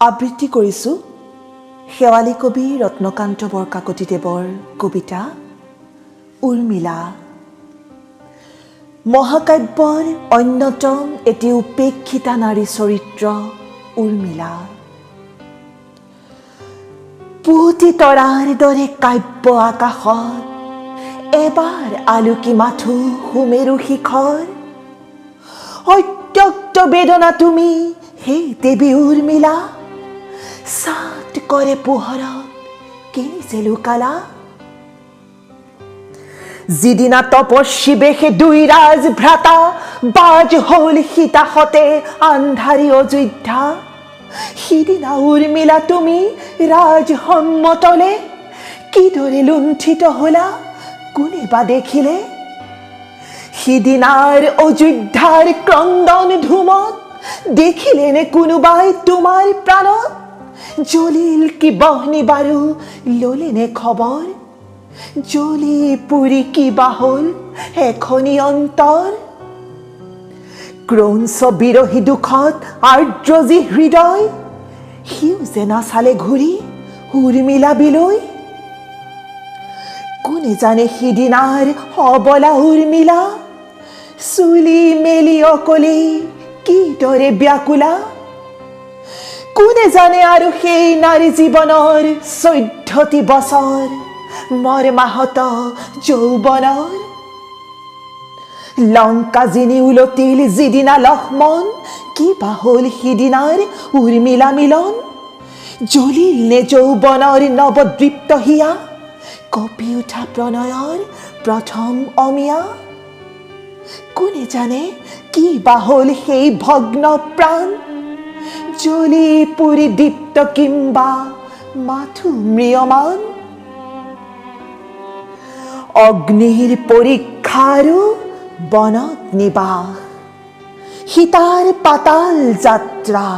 আবৃত্তি কৰিছোঁ শেৱালী কবি ৰত্নকান্ত বৰকাকতিদেৱৰ কবিতা উৰ্মিলা। মহাকাব্যৰ অন্যতম এটি উপেক্ষিতা নাৰী চৰিত্ৰ উৰ্মিলা। পুৱতি তৰাৰ দৰে কাব্য আকাশত এবাৰ আলোকি মাথো সুমেৰু শিখৰ। অত্যক্ত বেদনা তুমি হে দেৱী উৰ্মিলা, সাত কৰে পোহৰত কেনি যে লুকালা। যিদিনা তপস্বী বেশে দুই ৰাজ ভ্ৰাতা বাজ হল সীতাহতে আন্ধাৰী অযোধ্যা, সিদিনা উৰ্মিলা তুমি ৰাজসন্মতলে কিদৰে লুণ্ঠিত হলা কোনে বা দেখিলে। সিদিনাৰ অযোধ্যাৰ ক্ৰন্দন ধুমত দেখিলে নে কোনোবাই তোমাৰ প্ৰাণত, জ্বলিল কি বহ্নি বাৰু ললে নে খবৰ, জ্বলি পুৰি কিবা হল এখনি অন্তৰ। ক্ৰৌঞ্চ বিৰহী দুখত আৰ্দ্ৰজী হৃদয়, সিও যে নাচালে ঘূৰি উৰ্মিলা বিলৈ। কোনে জানে সিদিনাৰ অবলা উৰ্মিলা, চুলি মেলি অকলে কিদৰে ব্যাকুলা। কোনে জানে আৰু সেই নাৰী জীৱনৰ 14টি বছৰ মৰ্মাহত যৌৱনৰ। লংকা জিনি উলটিল যিদিনা লক্ষ্মণ, কিবা হল সিদিনাৰ উৰ্মিলা মিলন। জ্বলিল নে যৌৱনৰ নৱদীপ্ত হিয়া, কঁপি উঠা প্ৰণয়ৰ প্ৰথম অমিয়া। কোনে জানে কি বা হল সেই ভগ্ন প্ৰাণ, জ্বলি পুৰি দীপ্ত কিম্বা মাথো ম্ৰিয়মান। অগ্নিৰ পৰীক্ষা আৰু বনত নিবাস, সীতাৰ পাতাল যাত্ৰা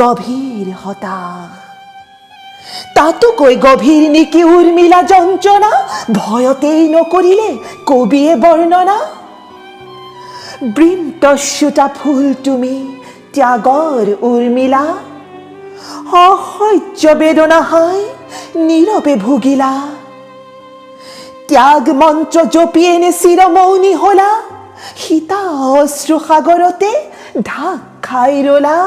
গভীৰ হতাশ। তাতোকৈ গভীৰ নেকি উৰ্মিলা যন্ত্ৰণা, ভয়তেই নকৰিলে কবিয়ে বৰ্ণনা। বৃন্তচ্যুতা ফুল তুমি ত্যাগৰ উৰ্মিলা, অসহ্য বেদনা হাই নীৰৱে ভুগিলা। ত্যাগ মন্ত্ৰ জপিয়ে নে চিৰমৌনী হলা, সীতা অশ্ৰু সাগৰতে ঢাক খাই ৰলা।